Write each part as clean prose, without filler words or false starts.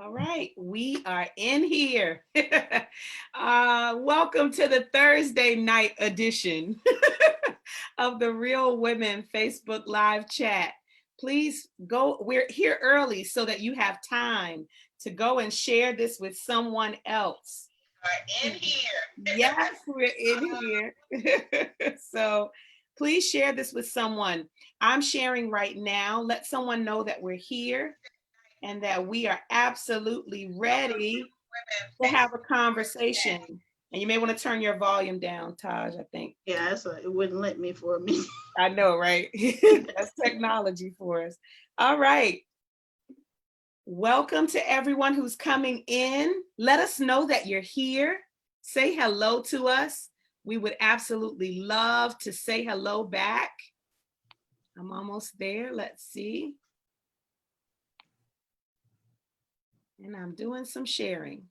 All right, we are in here. Welcome to the Thursday night edition of the Real Women Facebook Live chat. Please go, we're here early so that you have time to go and share this with someone else. Are in here. Yes, we're in here. So please share this with someone. I'm sharing right now. Let someone know that we're here and that we are absolutely ready to have a conversation. And you may want to turn your volume down, Taj, I think. Yeah, it wouldn't let me for a minute. I know, right? That's technology for us. All right. Welcome to everyone who's coming in. Let us know that you're here. Say hello to us. We would absolutely love to say hello back. I'm almost there. Let's see. And I'm doing some sharing.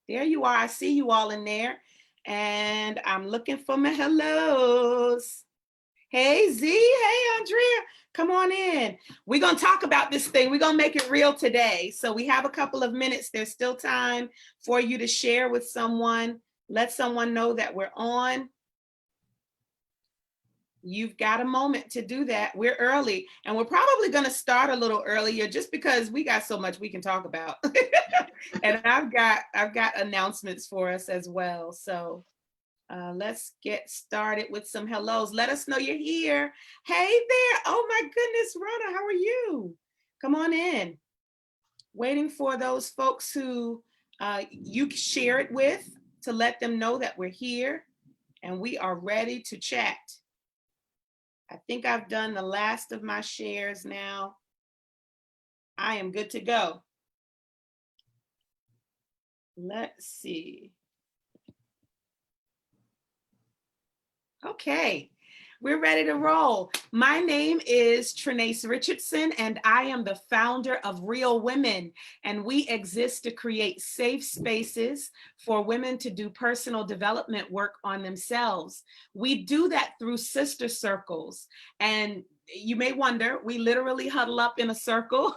There you are. I see you all in there. And I'm looking for my hellos. Hey, Z. Hey, Andrea. Come on in. We're going to talk about this thing. We're going to make it real today. So we have a couple of minutes. There's still time for you to share with someone. Let someone know that we're on. You've got a moment to do that. We're early, and we're probably going to start a little earlier just because we got so much we can talk about. And I've got announcements for us as well. So let's get started with some hellos. Let us know you're here. Hey there. Oh my goodness, Rana, how are you? Come on in. Waiting for those folks who you share it with to let them know that we're here and we are ready to chat. I think I've done the last of my shares now. I am good to go. Let's see. Okay, we're ready to roll. My name is Trenace Richardson, and I am the founder of Real Women, and we exist to create safe spaces for women to do personal development work on themselves. We do that through sister circles, and you may wonder, we literally huddle up in a circle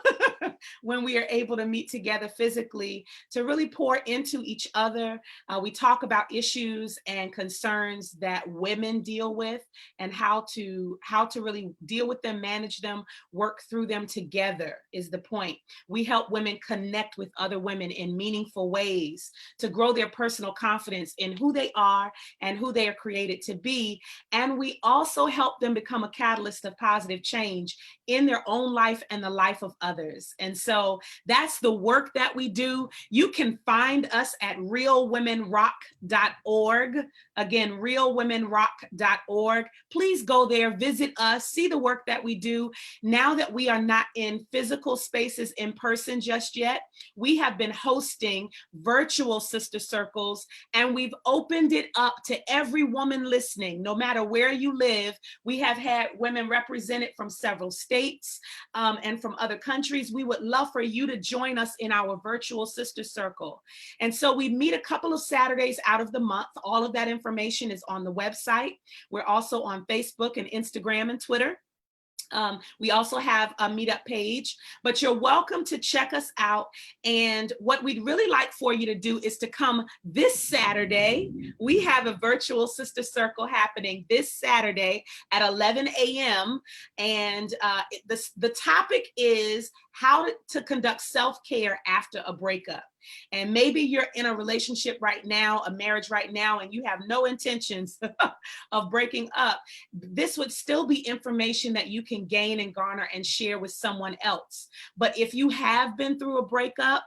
when we are able to meet together physically to really pour into each other. We talk about issues and concerns that women deal with and how to really deal with them, manage them, work through them together is the point. We help women connect with other women in meaningful ways to grow their personal confidence in who they are and who they are created to be. And we also help them become a catalyst of positive change in their own life and the life of others. And so that's the work that we do. You can find us at realwomenrock.org. Again, realwomenrock.org. Please go there, visit us, see the work that we do. Now that we are not in physical spaces in person just yet, we have been hosting virtual sister circles, and we've opened it up to every woman listening, no matter where you live. We have had women represented from several states and from other countries. We would love for you to join us in our virtual sister circle. And so we meet a couple of Saturdays out of the month. All of that information is on the website. We're also on Facebook and Instagram and Twitter. We also have a meetup page, but you're welcome to check us out. And what we'd really like for you to do is to come this Saturday. We have a virtual sister circle happening this Saturday at 11 a.m. And the topic is how to conduct self-care after a breakup. And maybe you're in a relationship right now, a marriage right now, and you have no intentions of breaking up. This would still be information that you can gain and garner and share with someone else. But if you have been through a breakup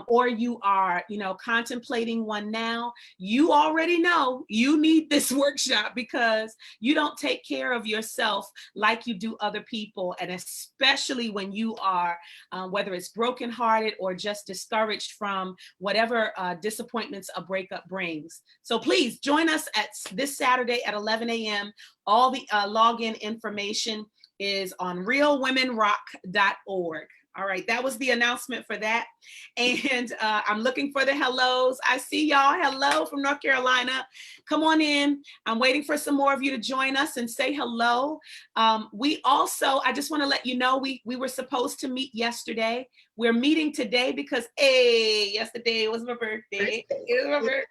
or you are, contemplating one now, you already know you need this workshop because you don't take care of yourself like you do other people. And especially when you are, whether it's brokenhearted or just discouraged from whatever disappointments a breakup brings. So please join us at this Saturday at 11 a.m. All the login information is on realwomenrock.org. All right, that was the announcement for that. And I'm looking for the hellos. I see y'all. Hello from North Carolina. Come on in. I'm waiting for some more of you to join us and say hello. We also, I just want to let you know, we were supposed to meet yesterday. We're meeting today because, hey, yesterday was my birthday. It was my birthday.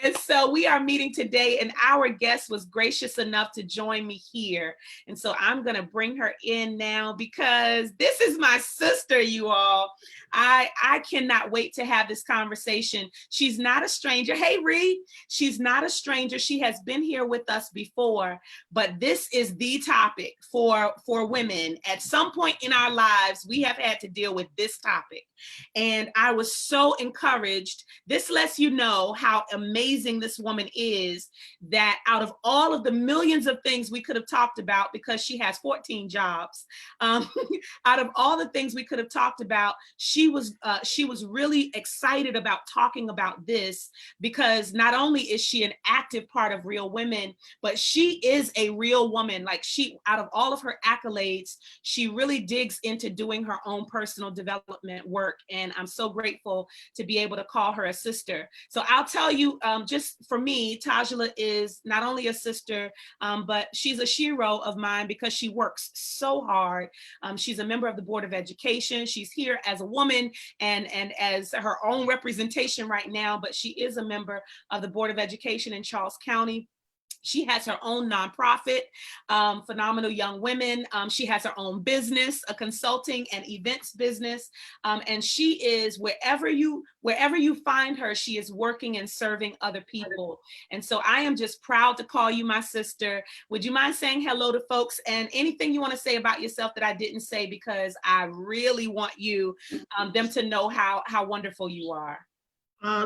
And so we are meeting today, and our guest was gracious enough to join me here. And so I'm going to bring her in now because this is my sister, you all. I cannot wait to have this conversation. She's not a stranger. Hey, Ree, she's not a stranger. She has been here with us before, but this is the topic for women. At some point in our lives, we have had to deal with this topic. And I was so encouraged. This lets you know how amazing this woman is, that out of all of the millions of things we could have talked about, because she has 14 jobs, out of all the things we could have talked about, she was really excited about talking about this, because not only is she an active part of Real Women, but she is a real woman. Like, she, out of all of her accolades, she really digs into doing her own personal development work. And I'm so grateful to be able to call her a sister. So I'll tell you, just for me, Tajala is not only a sister, but she's a shero of mine because she works so hard. She's a member of the Board of Education. She's here as a woman and as her own representation right now, but she is a member of the Board of Education in Charles County. She has her own nonprofit, Phenomenal Young Women. She has her own business, a consulting and events business. And she is, wherever you find her, she is working and serving other people. And so I am just proud to call you my sister. Would you mind saying hello to folks, and anything you want to say about yourself that I didn't say, because I really want them to know how wonderful you are.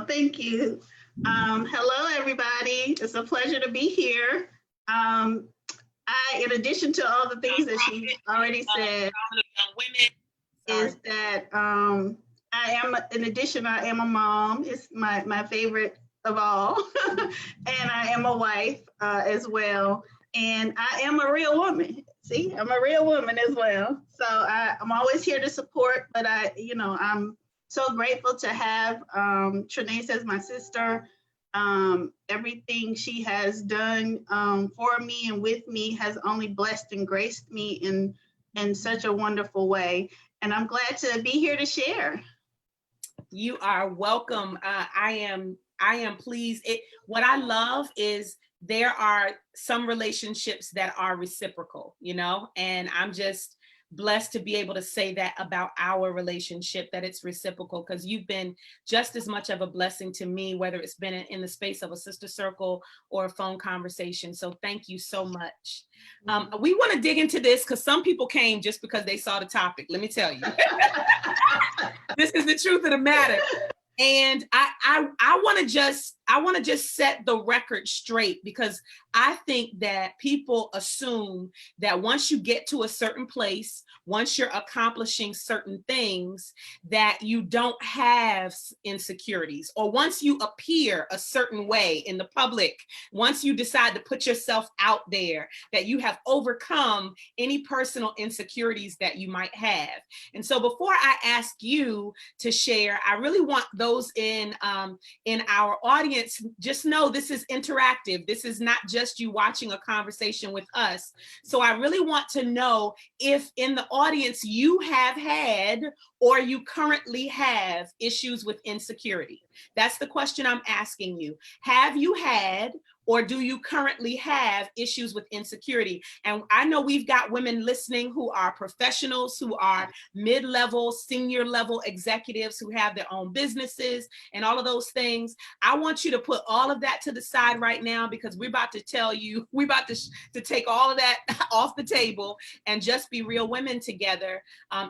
Thank you. Hello, everybody. It's a pleasure to be here. In addition to all the things that she already said, is that I am a mom. It's my favorite of all. And I am a wife as well. And I am a real woman. See, I'm a real woman as well. So I'm always here to support, but I'm so grateful to have Trinace as my sister. Everything she has done for me and with me has only blessed and graced me in such a wonderful way. And I'm glad to be here to share. You are welcome. I am pleased. What I love is there are some relationships that are reciprocal, and I'm just blessed to be able to say that about our relationship, that it's reciprocal, because you've been just as much of a blessing to me, whether it's been in the space of a sister circle or a phone conversation. So thank you so much. We want to dig into this because some people came just because they saw the topic. Let me tell you, this is the truth of the matter. And I want to just set the record straight, because I think that people assume that once you get to a certain place, once you're accomplishing certain things, that you don't have insecurities, or once you appear a certain way in the public, once you decide to put yourself out there, that you have overcome any personal insecurities that you might have. And so before I ask you to share, I really want those in our audience, just know this is interactive. This is not just you watching a conversation with us. So I really want to know if in the audience you have had or you currently have issues with insecurity. That's the question I'm asking you. Have you had or do you currently have issues with insecurity? And I know we've got women listening who are professionals, who are mid-level, senior level executives who have their own businesses and all of those things. I want you to put all of that to the side right now, because we're about to tell you, we're about to take all of that off the table and just be real women together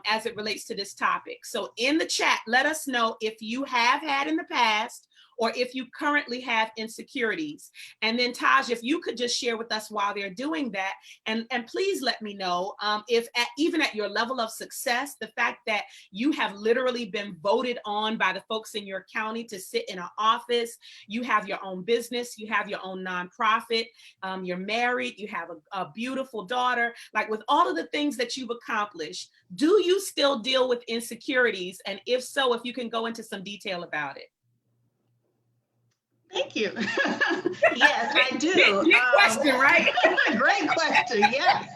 as it relates to this topic. So in the chat, let us know if you have had in the past or if you currently have insecurities. And then Taj, if you could just share with us while they're doing that, and please let me know if even at your level of success, the fact that you have literally been voted on by the folks in your county to sit in an office, you have your own business, you have your own nonprofit, you're married, you have a beautiful daughter, like with all of the things that you've accomplished, do you still deal with insecurities? And if so, if you can go into some detail about it. Thank you. Yes, I do. Big question, right? Great question. Yes.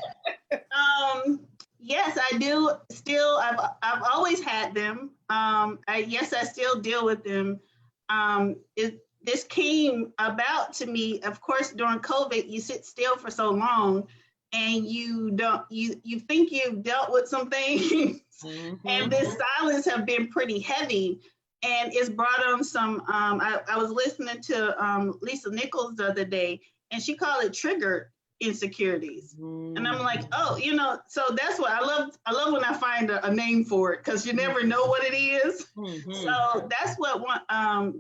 Yes, I do. Still, I've always had them. Yes, I still deal with them. This came about to me, of course, during COVID. You sit still for so long, and you think you've dealt with some things, and this silence have been pretty heavy. And it's brought on some, I was listening to Lisa Nichols the other day, and she called it triggered insecurities. And I'm like, oh, so that's what I love when I find a name for it, because you never know what it is. So that's why I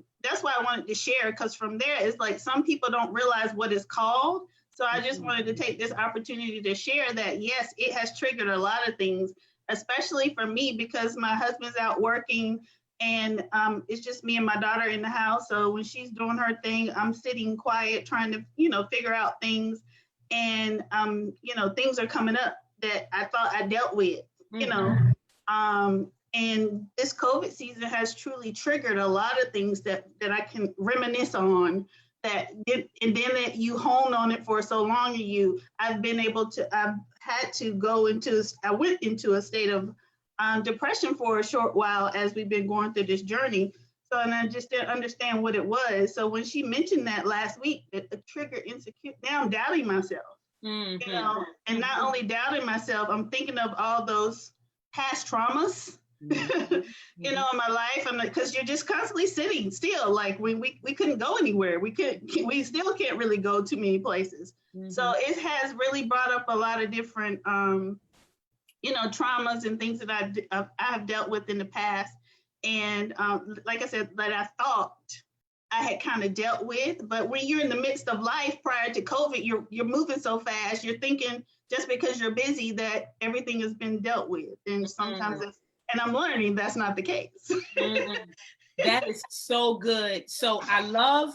wanted to share, because from there, it's like some people don't realize what it's called. So I just wanted to take this opportunity to share that, yes, it has triggered a lot of things, especially for me, because my husband's out working. And it's just me and my daughter in the house. So when she's doing her thing, I'm sitting quiet, trying to, figure out things. And, things are coming up that I thought I dealt with, and this COVID season has truly triggered a lot of things that I can reminisce on, and then that you hone on it for so long. I went into a state of depression for a short while as we've been going through this journey. So, and I just didn't understand what it was. So when she mentioned that last week, it triggered insecurity. Now I'm doubting myself, and not only doubting myself, I'm thinking of all those past traumas, in my life. And because you're just constantly sitting still, like we couldn't go anywhere. We still can't really go too many places. So it has really brought up a lot of different, traumas and things that I have dealt with in the past. And like I said, that I thought I had kind of dealt with. But when you're in the midst of life prior to COVID, you're moving so fast, you're thinking just because you're busy that everything has been dealt with. And sometimes and I'm learning that's not the case. That is so good. So I love,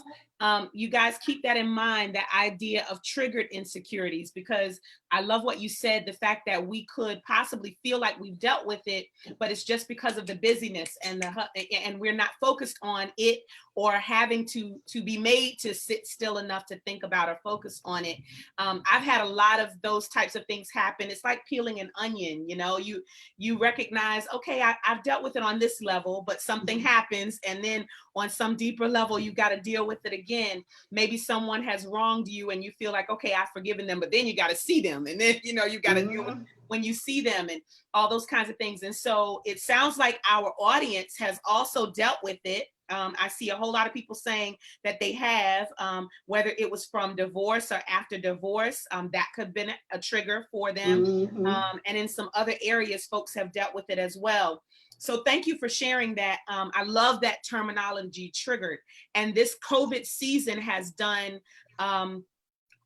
you guys keep that in mind, that idea of triggered insecurities, because I love what you said, the fact that we could possibly feel like we've dealt with it, but it's just because of the busyness and we're not focused on it, or having to be made to sit still enough to think about or focus on it. I've had a lot of those types of things happen. It's like peeling an onion, you recognize, okay, I've dealt with it on this level, but something happens, and then on some deeper level, you got to deal with it again. Maybe someone has wronged you and you feel like, okay, I've forgiven them, but then you got to see them. And then, you got to deal with when you see them and all those kinds of things. And so it sounds like our audience has also dealt with it. I see a whole lot of people saying that they have, whether it was from divorce or after divorce, that could have been a trigger for them. And in some other areas, folks have dealt with it as well. So thank you for sharing that. I love that terminology, triggered. And this COVID season has done,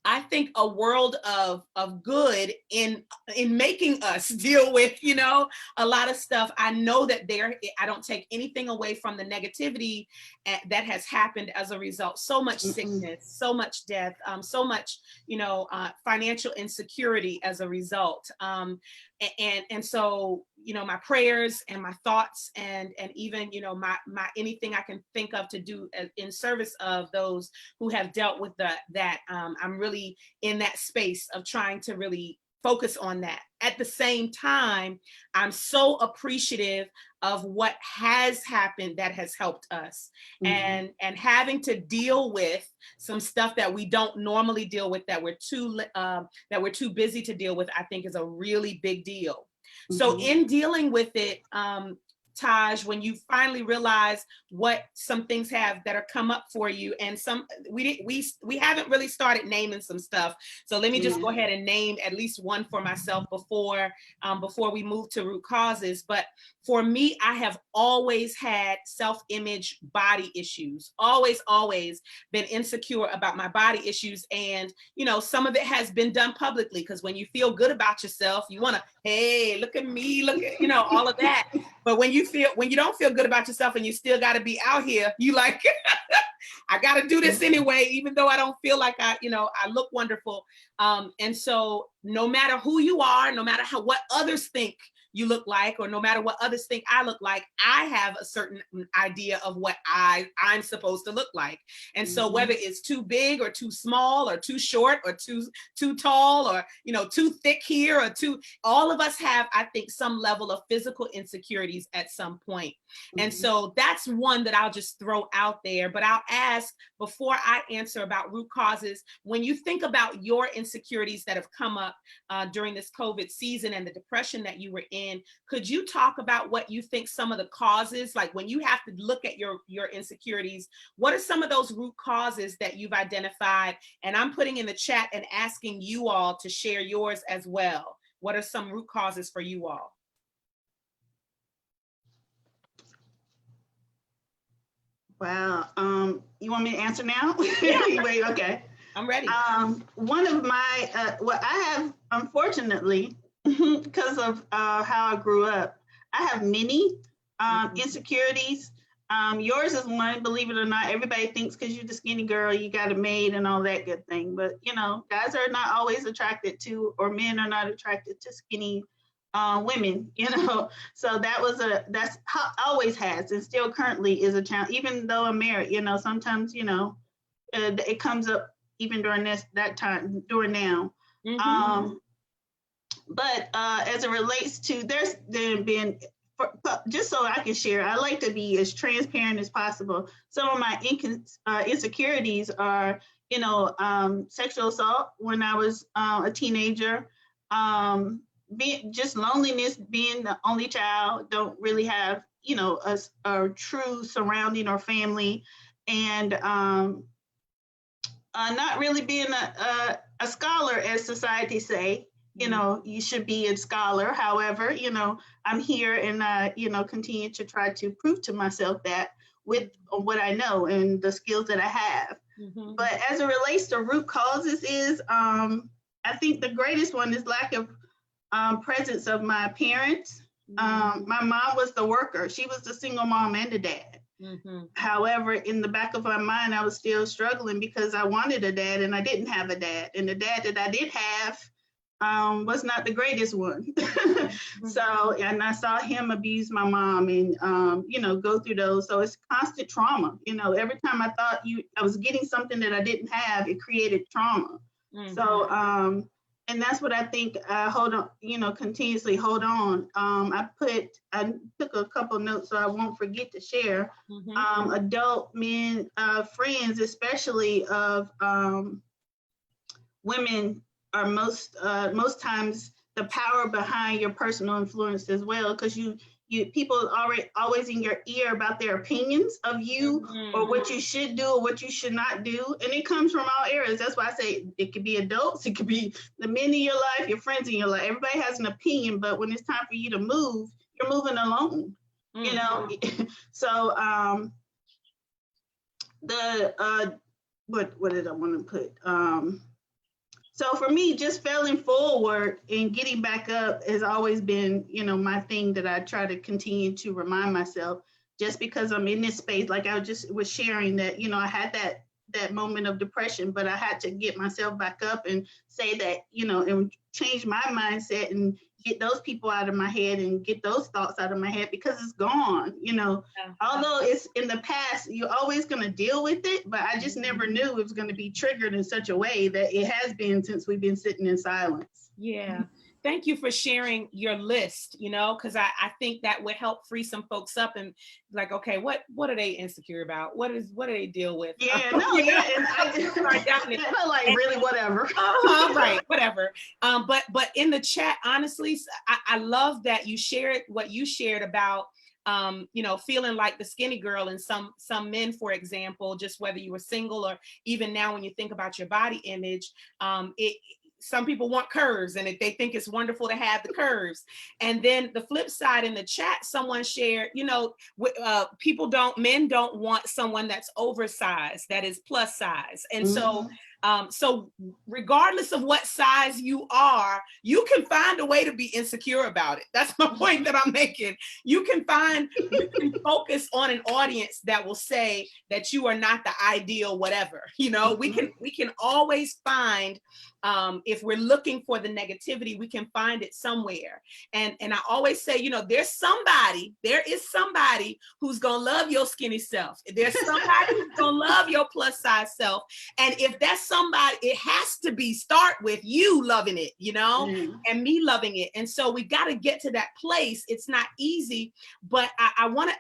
I think, a world of good in making us deal with, a lot of stuff. I know that I don't take anything away from the negativity that has happened as a result. So much sickness, so much death, so much, financial insecurity as a result. And so, my prayers and my thoughts and even, my anything I can think of to do in service of those who have dealt with that. I'm really in that space of trying to really focus on that. At the same time, I'm so appreciative of what has happened that has helped us, and having to deal with some stuff that we don't normally deal with, that we're too busy to deal with, I think is a really big deal. So in dealing with it, Taj, when you finally realize what some things have that are come up for you, and some we haven't really started naming some stuff. So let me just go ahead and name at least one for myself before we move to root causes. But for me, I have always had self-image body issues. Always been insecure about my body issues, and some of it has been done publicly, because when you feel good about yourself, you want to, hey, look at me, look at all of that. But when you don't feel good about yourself and you still got to be out here, you like, I got to do this anyway, even though I don't feel like I look wonderful. And so no matter who you are, no matter what others think you look like, or no matter what others think I look like, I have a certain idea of what I'm supposed to look like. And so whether it's too big or too small or too short or too tall, or too thick here or all of us have, I think, some level of physical insecurities at some point. And so that's one that I'll just throw out there. But I'll ask, before I answer about root causes, when you think about your insecurities that have come up during this COVID season and the depression that you were in, could you talk about what you think some of the causes, like when you have to look at your insecurities, what are some of those root causes that you've identified? And I'm putting in the chat and asking you all to share yours as well. What are some root causes for you all? Wow. You want me to answer now? Yeah. Wait, okay. I'm ready. One of my, I have, unfortunately, because of how I grew up, I have many insecurities. Yours is one, believe it or not. Everybody thinks because you're the skinny girl, you got it made and all that good thing. But, guys are not always attracted to, or men are not attracted to skinny women, So that's how always has, and still currently is a challenge. Even though I'm married, sometimes, it comes up even during that time, during now. But as it relates to, there been, just so I can share, I like to be as transparent as possible. Some of my insecurities are, sexual assault when I was a teenager, just loneliness, being the only child, don't really have, a true surrounding or family, and not really being a scholar, as society say. You should be a scholar. However, I'm here and continue to try to prove to myself that with what I know and the skills that I have. But as it relates to root causes is, I think the greatest one is lack of presence of my parents. My mom was the worker. She was the single mom and the dad. However, in the back of my mind, I was still struggling because I wanted a dad and I didn't have a dad. And the dad that I did have was not the greatest one. So, and I saw him abuse my mom and, go through those. So it's constant trauma. Every time I thought I was getting something that I didn't have, it created trauma. So, and that's what I think, continuously hold on. I took a couple notes so I won't forget to share. Adult men, friends, especially of women, are most times the power behind your personal influence as well, because people are always in your ear about their opinions of you, or what you should do or what you should not do, and it comes from all areas. That's why I say it could be adults, it could be the men in your life, your friends in your life. Everybody has an opinion, but when it's time for you to move, you're moving alone. So what did I want to put? So for me, just failing forward and getting back up has always been, my thing that I try to continue to remind myself, just because I'm in this space. Like I was sharing that, I had that moment of depression, but I had to get myself back up and say that, and change my mindset and get those people out of my head and get those thoughts out of my head, because it's gone, although it's in the past, you're always going to deal with it, but I just never knew it was going to be triggered in such a way that it has been since we've been sitting in silence. Yeah. Thank you for sharing your list, because I think that would help free some folks up and like, okay, what are they insecure about? What do they deal with? Yeah, no, yeah. And I like really whatever. Right, whatever. But in the chat, honestly, I love that you shared what you shared about feeling like the skinny girl. And some men, for example, just whether you were single or even now when you think about your body image, some people want curves and they think it's wonderful to have the curves. And then the flip side, in the chat, someone shared, men don't want someone that's oversized, that is plus size. And so regardless of what size you are, you can find a way to be insecure about it. That's my point that I'm making. You can focus on an audience that will say that you are not the ideal whatever. We can always find, if we're looking for the negativity, we can find it somewhere. And I always say, there is somebody who's gonna love your skinny self. There's somebody who's gonna love your plus size self. And if that's somebody, it has to start with you loving it, and me loving it. And so we got to get to that place. It's not easy, but I want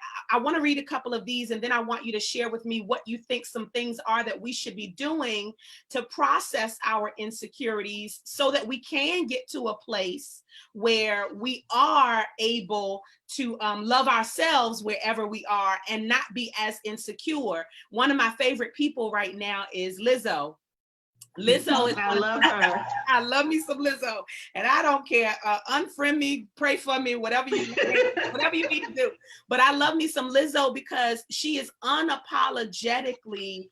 to read a couple of these, and then I want you to share with me what you think some things are that we should be doing to process our insecurities so that we can get to a place where we are able to love ourselves wherever we are and not be as insecure. One of my favorite people right now is Lizzo. I love her. I love me some Lizzo, and I don't care. Unfriend me, pray for me, whatever you need to do. But I love me some Lizzo because she is unapologetically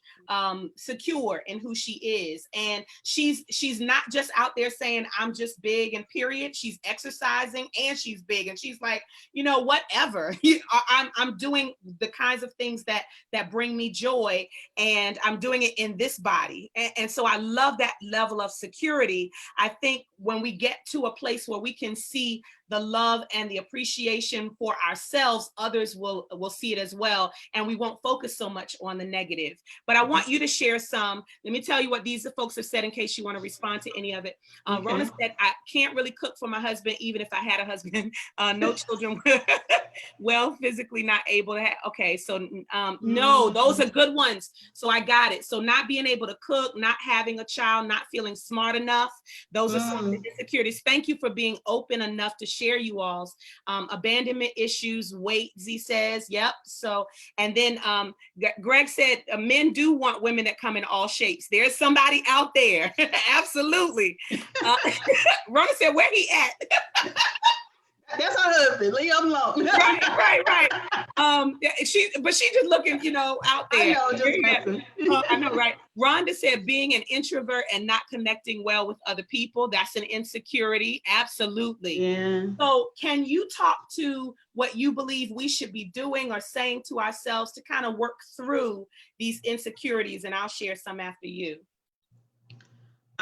secure in who she is, and she's not just out there saying I'm just big and period. She's exercising and she's big, and she's like, whatever. I'm doing the kinds of things that bring me joy, and I'm doing it in this body, and so I love that level of security. I think when we get to a place where we can see the love and the appreciation for ourselves, others will see it as well, and we won't focus so much on the negative. But I want you to share some. Let me tell you what these folks have said in case you want to respond to any of it. Okay. Rona said, I can't really cook for my husband, even if I had a husband. No children, well, physically not able to have. Okay, so no, those are good ones. So I got it. So not being able to cook, not having a child, not feeling smart enough. Those are some of the insecurities. Thank you for being open enough to share you all's abandonment issues, weight, Z says. Yep. So, and then Greg said, men do want women that come in all shapes. There's somebody out there. Absolutely. Rona said, where he at? That's her husband. Leave him alone. Right. But she just looking, out there. I know, right? Rhonda said being an introvert and not connecting well with other people, that's an insecurity. Absolutely. Yeah. So can you talk to what you believe we should be doing or saying to ourselves to kind of work through these insecurities? And I'll share some after you.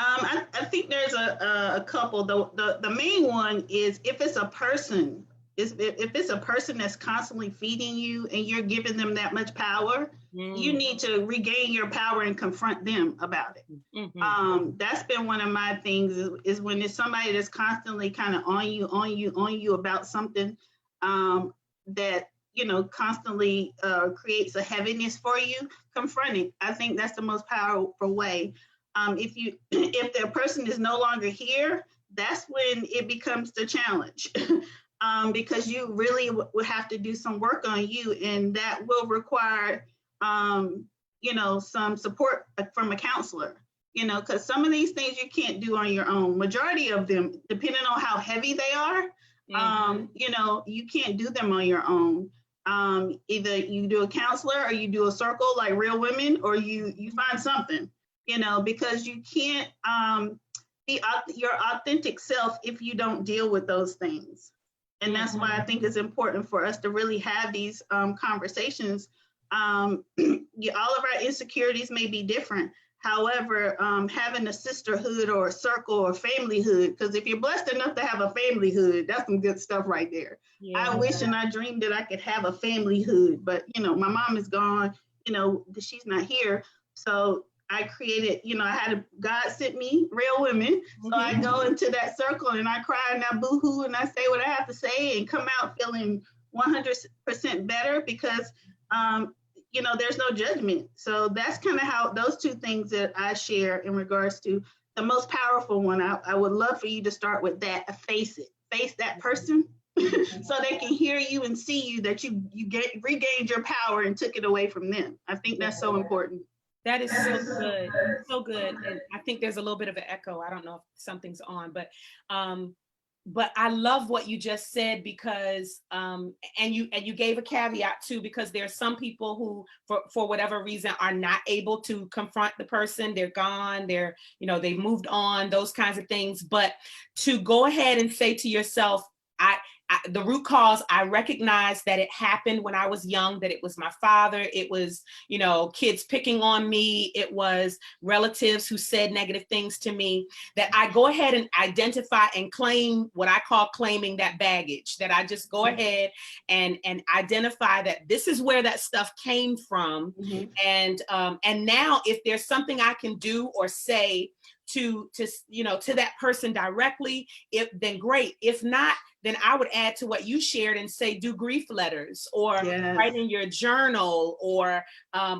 I think there's a couple. The main one is if it's a person, if it's a person that's constantly feeding you and you're giving them that much power, you need to regain your power and confront them about it. That's been one of my things is when it's somebody that's constantly kind of on you about something that constantly creates a heaviness for you. Confronting, I think that's the most powerful way. If the person is no longer here, that's when it becomes the challenge. Because you really would have to do some work on you, and that will require some support from a counselor, because some of these things you can't do on your own. Majority of them, depending on how heavy they are, you can't do them on your own. Either you do a counselor or you do a circle like Real Women, or you find something. Because you can't be your authentic self if you don't deal with those things. And that's why I think it's important for us to really have these conversations. All of our insecurities may be different. However, having a sisterhood or a circle or familyhood, because if you're blessed enough to have a familyhood, that's some good stuff right there. Yeah. I wish and I dreamed that I could have a familyhood, but my mom is gone, she's not here. So I created, God sent me Real Women. So I go into that circle and I cry and I boo-hoo and I say what I have to say and come out feeling 100% better because, there's no judgment. So that's kind of how those two things that I share in regards to the most powerful one. I would love for you to start with that. Face it. Face that person so they can hear you and see you, that you regained your power and took it away from them. I think that's so important. That is so good, so good. And I think there's a little bit of an echo. I don't know if something's on, but I love what you just said, because and you gave a caveat too, because there are some people who for whatever reason are not able to confront the person. They're gone, they're, they've moved on, those kinds of things. But to go ahead and say to yourself, the root cause, I recognize that it happened when I was young, that it was my father, it was, kids picking on me, it was relatives who said negative things to me, that I go ahead and identify and claim what I call claiming that baggage, that I just go ahead and identify that this is where that stuff came from. And now if there's something I can do or say to that person directly, then great. If not, then I would add to what you shared and say, do grief letters, or write in your journal, or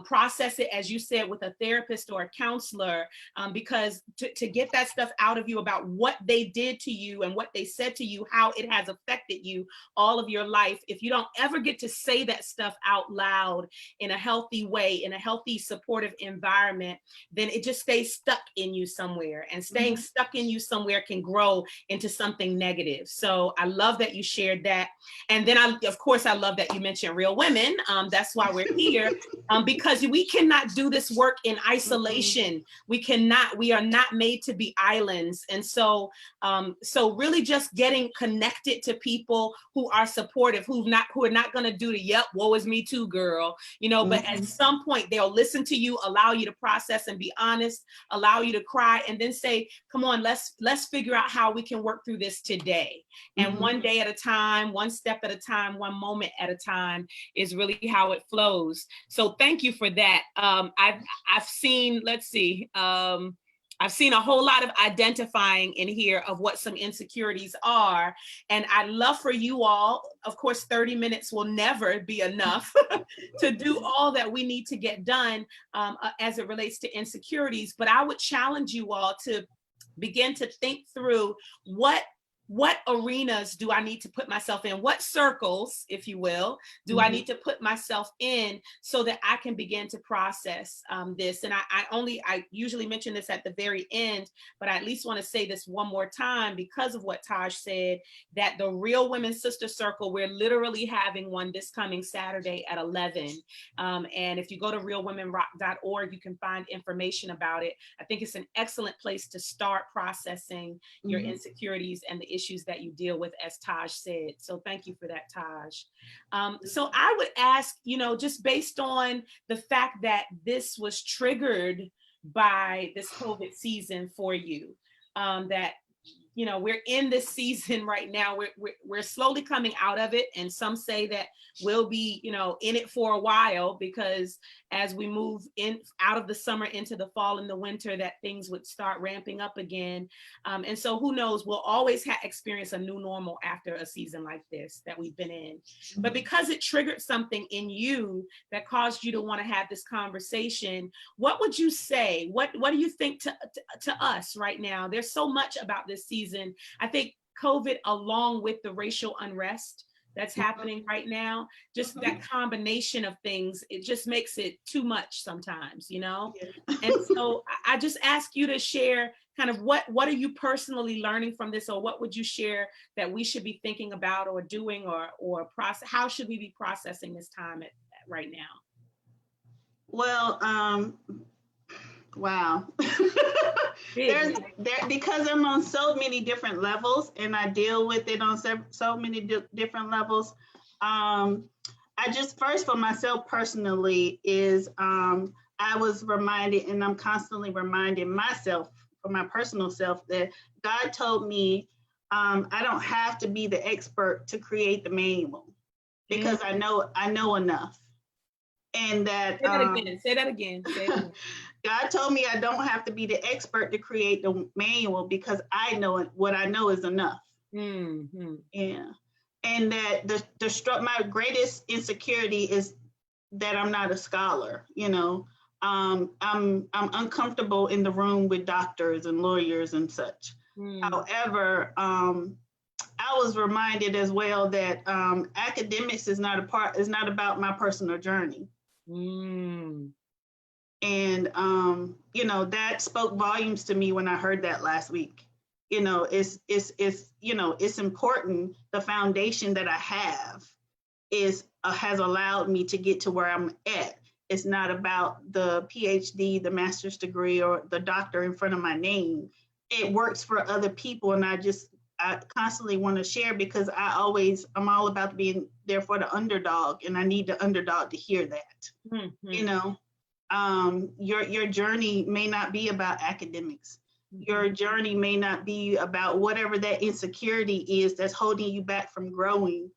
process it, as you said, with a therapist or a counselor, because to get that stuff out of you about what they did to you and what they said to you, how it has affected you all of your life. If you don't ever get to say that stuff out loud in a healthy way, in a healthy, supportive environment, then it just stays stuck in you somewhere, and staying stuck in you somewhere can grow into something negative. So I love that you shared that. And then of course, I love that you mentioned Real Women. That's why we're here, because we cannot do this work in isolation. We are not made to be islands. And so, really just getting connected to people who are supportive, who are not going to do the, yep, woe is me too, girl, but at some point they'll listen to you, allow you to process and be honest, allow you to cry, and then say, come on, let's figure out how we can work through this today. And one day at a time, one step at a time, one moment at a time is really how it flows. So thank you for that. I've seen, I've seen a whole lot of identifying in here of what some insecurities are. And I'd love for you all, of course, 30 minutes will never be enough to do all that we need to get done as it relates to insecurities. But I would challenge you all to begin to think through what arenas do I need to put myself in? What circles, if you will, do I need to put myself in so that I can begin to process this? And I usually mention this at the very end, but I at least want to say this one more time because of what Taj said, that the Real Women Sister Circle, we're literally having one this coming Saturday at 11. And if you go to realwomenrock.org, you can find information about it. I think it's an excellent place to start processing your insecurities and the issues that you deal with, as Taj said. So thank you for that, Taj. So I would ask, just based on the fact that this was triggered by this COVID season for you, that we're in this season right now. We're slowly coming out of it, and some say that we'll be, in it for a while, because as we move in out of the summer into the fall and the winter, that things would start ramping up again. And so who knows, we'll always experience a new normal after a season like this that we've been in. But because it triggered something in you that caused you to want to have this conversation, what would you say? What do you think to us right now? There's so much about this season. I think COVID, along with the racial unrest that's happening right now, just that combination of things, it just makes it too much sometimes, And so I just ask you to share kind of what are you personally learning from this, or what would you share that we should be thinking about or doing, or process? How should we be processing this time right now? Well, wow. Because I'm on so many different levels, and I deal with it on so many different levels. I just, first for myself personally is I was reminded, and I'm constantly reminding myself for my personal self, that God told me I don't have to be the expert to create the manual, because I know enough. And that say that again. God told me I don't have to be the expert to create the manual, because I know it. What I know is enough. Yeah. And that my greatest insecurity is that I'm not a scholar. I'm uncomfortable in the room with doctors and lawyers and such. However, I was reminded as well that academics is not about my personal journey. Mm. And you know, that spoke volumes to me when I heard that last week. You know, it's you know, it's important. The foundation that I have is has allowed me to get to where I'm at. It's not about the PhD, the master's degree, or the doctor in front of my name. It works for other people, and I constantly want to share because I'm all about being there for the underdog, and I need the underdog to hear that. Mm-hmm. You know, your journey may not be about academics. Your journey may not be about whatever that insecurity is that's holding you back from growing.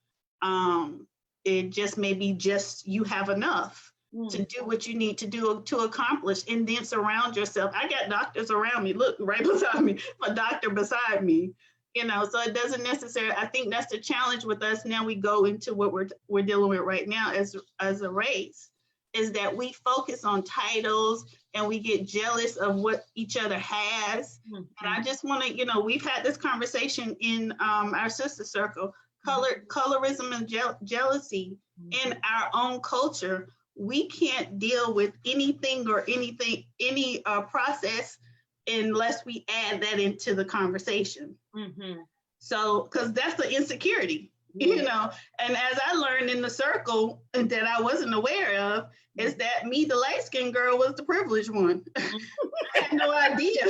It just may be just you have enough to do what you need to do to accomplish, and then surround yourself. I got doctors around me, look right beside me, a doctor beside me. You know, so it doesn't necessarily. I think that's the challenge with us now. We go into what we're dealing with right now as a race, is that we focus on titles and we get jealous of what each other has. And I just want to, you know, we've had this conversation in our sister circle, colorism and jealousy in our own culture. We can't deal with anything or any process unless we add that into the conversation. So, because that's the insecurity, you know. And as I learned in the circle that I wasn't aware of, is that me, the light-skinned girl, was the privileged one. I had no idea.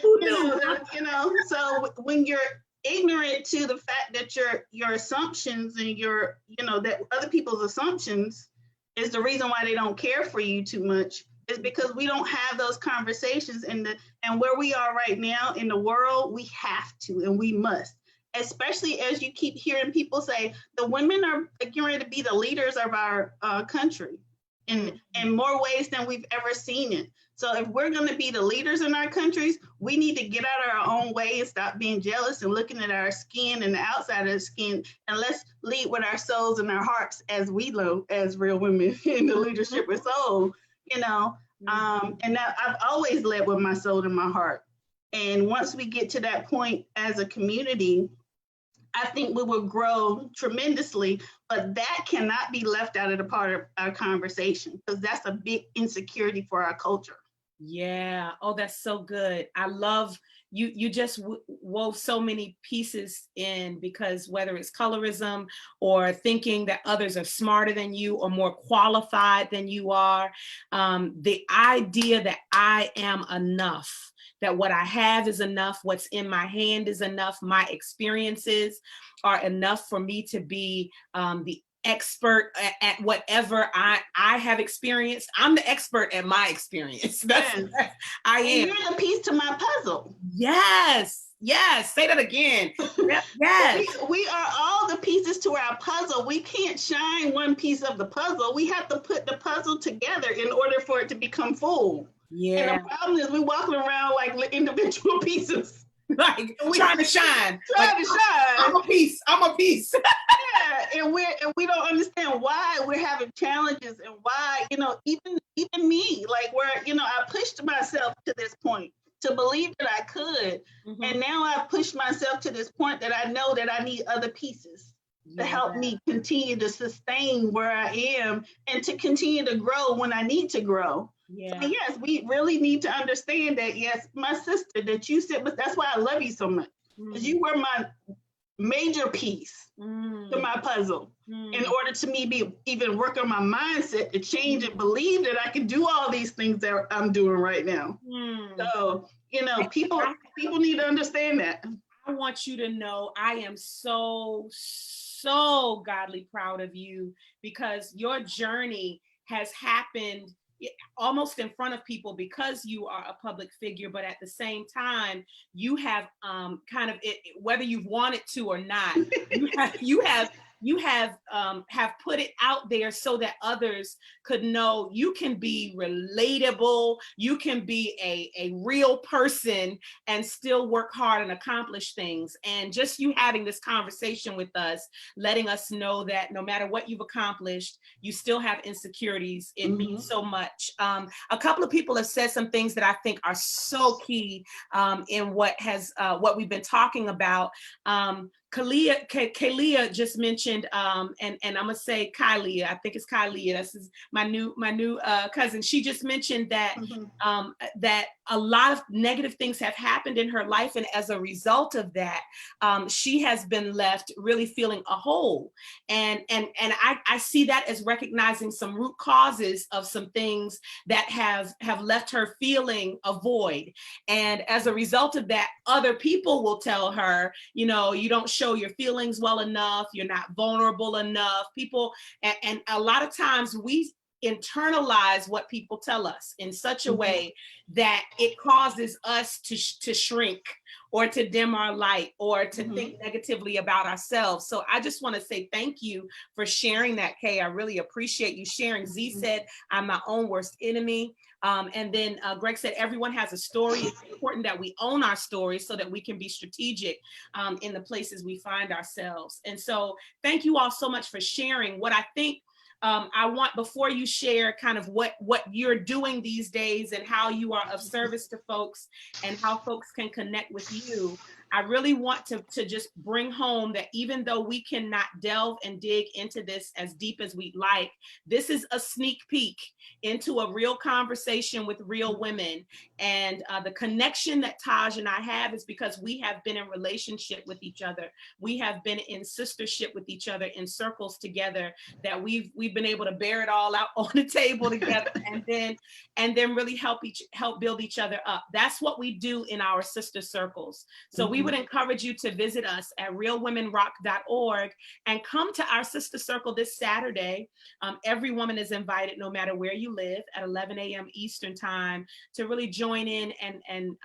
You know, so when you're ignorant to the fact that your assumptions and your, you know, that other people's assumptions is the reason why they don't care for you too much, is because we don't have those conversations. And where we are right now in the world, we have to and we must. Especially as you keep hearing people say, the women are getting ready to be the leaders of our country in more ways than we've ever seen it. So if we're going to be the leaders in our countries, we need to get out of our own way and stop being jealous and looking at our skin and the outside of the skin, and let's lead with our souls and our hearts as we know as real women in the leadership with soul, you know. And that I've always led with my soul and my heart. And once we get to that point as a community, I think we will grow tremendously, but that cannot be left out of the part of our conversation, because that's a big insecurity for our culture. Yeah. Oh, that's so good. I love you just wove so many pieces in, because whether it's colorism or thinking that others are smarter than you or more qualified than you are, the idea that I am enough, that what I have is enough, what's in my hand is enough, my experiences are enough for me to be the expert at whatever I have experienced. I'm the expert at my experience. That's I am. You're the piece to my puzzle. Yes. Yes. Say that again. Yes. We are all the pieces to our puzzle. We can't shine one piece of the puzzle. We have to put the puzzle together in order for it to become full. Yeah. And the problem is we're walking around like individual pieces. Like trying to shine. Trying to shine. I'm a piece. I'm a piece. Yeah, and we don't understand why we're having challenges, and why, you know, even me, like, where, you know, I pushed myself to this point to believe that I could, and now I've pushed myself to this point that I know that I need other pieces to help me continue to sustain where I am and to continue to grow when I need to grow. Yeah. So yes, we really need to understand that, yes, my sister, that you sit with, that's why I love you so much, because you were my major piece to my puzzle in order to me be even work on my mindset to change and believe that I can do all these things that I'm doing right now. So, you know, people need to understand that. I want you to know I am so godly proud of you, because your journey has happened almost in front of people because you are a public figure, but at the same time, you have kind of it, whether you've wanted to or not, you have put it out there so that others could know you can be relatable, you can be a real person and still work hard and accomplish things. And just you having this conversation with us, letting us know that no matter what you've accomplished, you still have insecurities. It means so much. A couple of people have said some things that I think are so key in what we've been talking about. Kalia just mentioned, and I'm gonna say Kylie. I think it's Kylie. That's my new cousin. She just mentioned that that a lot of negative things have happened in her life, and as a result of that, she has been left really feeling a hole. And I see that as recognizing some root causes of some things that have left her feeling a void. And as a result of that, other people will tell her, you know, you don't show your feelings well enough, you're not vulnerable enough. People, and a lot of times we internalize what people tell us in such a way that it causes us to shrink or to dim our light or to think negatively about ourselves. So I just want to say thank you for sharing that, Kay. I really appreciate you sharing. Z said, I'm my own worst enemy. And then Greg said, everyone has a story. It's important that we own our stories so that we can be strategic in the places we find ourselves. And so thank you all so much for sharing. What I think I want, before you share kind of what you're doing these days and how you are of service to folks and how folks can connect with you, I really want to just bring home that even though we cannot delve and dig into this as deep as we'd like, this is a sneak peek into a real conversation with real women. And the connection that Taj and I have is because we have been in relationship with each other. We have been in sistership with each other, in circles together, that we've been able to bear it all out on the table together and then really help build each other up. That's what we do in our sister circles. So we would encourage you to visit us at realwomenrock.org and come to our sister circle this Saturday. Every woman is invited, no matter where you live, at 11 a.m. Eastern time, to really join in and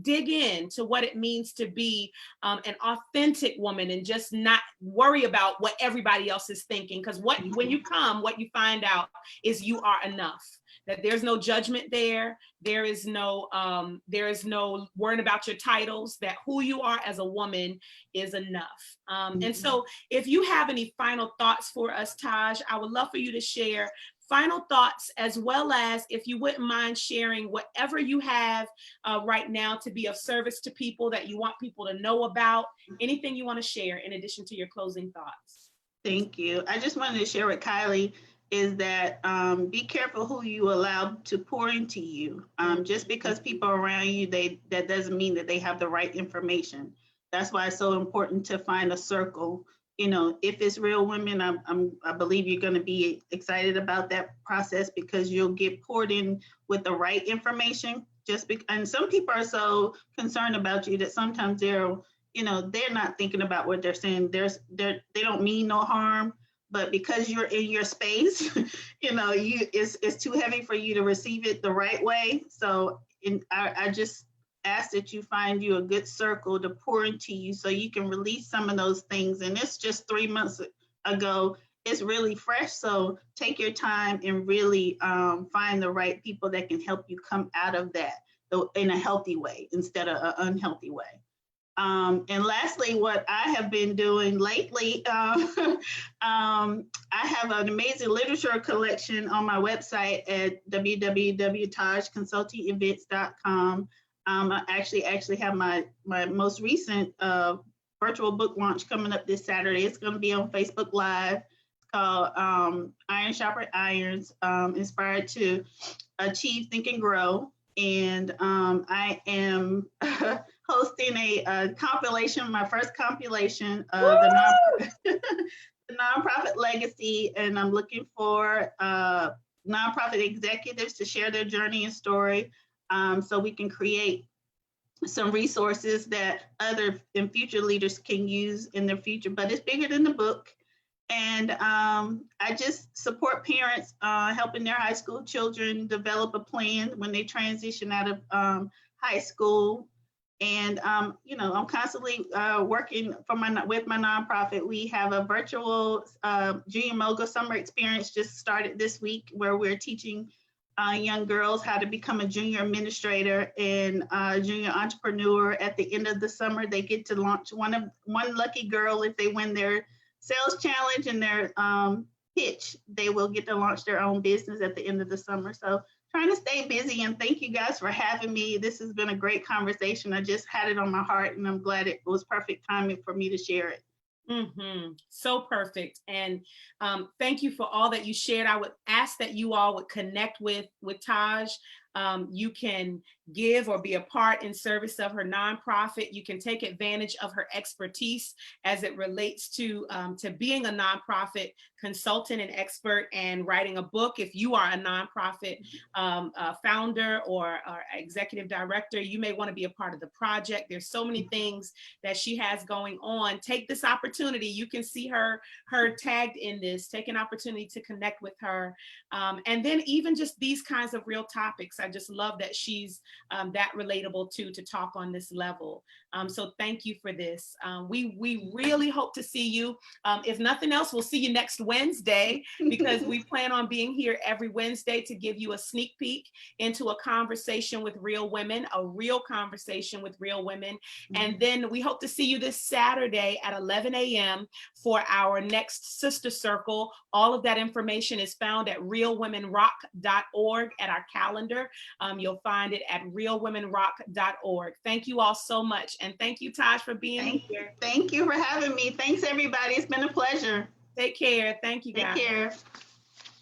dig in to what it means to be an authentic woman and just not worry about what everybody else is thinking. Because when you come, what you find out is you are enough. That there's no judgment there. There is no worrying about your titles, that who you are as a woman is enough. And so if you have any final thoughts for us, Taj, I would love for you to share final thoughts, as well as if you wouldn't mind sharing whatever you have right now to be of service to people that you want people to know about, anything you want to share in addition to your closing thoughts. Thank you. I just wanted to share with Kylie is that be careful who you allow to pour into you. Just because people are around you, that doesn't mean that they have the right information. That's why it's so important to find a circle. You know, if it's real women, I believe you're going to be excited about that process, because you'll get poured in with the right information. And some people are so concerned about you that sometimes they're not thinking about what they're saying. They don't mean no harm. But because you're in your space, it's too heavy for you to receive it the right way. So I just ask that you find you a good circle to pour into you so you can release some of those things. And it's just 3 months ago. It's really fresh. So take your time and really find the right people that can help you come out of that in a healthy way instead of an unhealthy way. And lastly, what I have been doing lately, I have an amazing literature collection on my website at www.tajconsultingevents.com. I actually have my most recent virtual book launch coming up this Saturday. It's going to be on Facebook Live. It's called Iron Sharper Irons, Inspired to Achieve, Think, and Grow. And I am hosting a compilation, my first compilation of the nonprofit legacy, and I'm looking for nonprofit executives to share their journey and story, so we can create some resources that other and future leaders can use in their future. But it's bigger than the book. And I just support parents helping their high school children develop a plan when they transition out of high school. And I'm constantly working with my nonprofit. We have a virtual Junior Mogul Summer Experience just started this week, where we're teaching young girls how to become a junior administrator and junior entrepreneur. At the end of the summer, they get to launch one lucky girl. If they win their sales challenge and their pitch, they will get to launch their own business at the end of the summer. So trying to stay busy, and thank you guys for having me. This has been a great conversation. I just had it on my heart, and I'm glad it was perfect timing for me to share it. So perfect. And thank you for all that you shared. I would ask that you all would connect with Taj. You can give or be a part in service of her nonprofit. You can take advantage of her expertise as it relates to being a nonprofit consultant and expert and writing a book. If you are a nonprofit founder or executive director, you may want to be a part of the project. There's so many things that she has going on. Take this opportunity. You can see her tagged in this. Take an opportunity to connect with her. And then even just these kinds of real topics. I just love that she's that relatable too, to talk on this level. So thank you for this. We really hope to see you. If nothing else, we'll see you next Wednesday, because we plan on being here every Wednesday to give you a sneak peek into a conversation with real women, a real conversation with real women. And then we hope to see you this Saturday at 11 a.m. for our next Sister Circle. All of that information is found at realwomenrock.org at our calendar. You'll find it at realwomenrock.org. Thank you all so much. And thank you, Taj, for being here. Thank you for having me. Thanks, everybody. It's been a pleasure. Take care. Thank you, guys. Take care.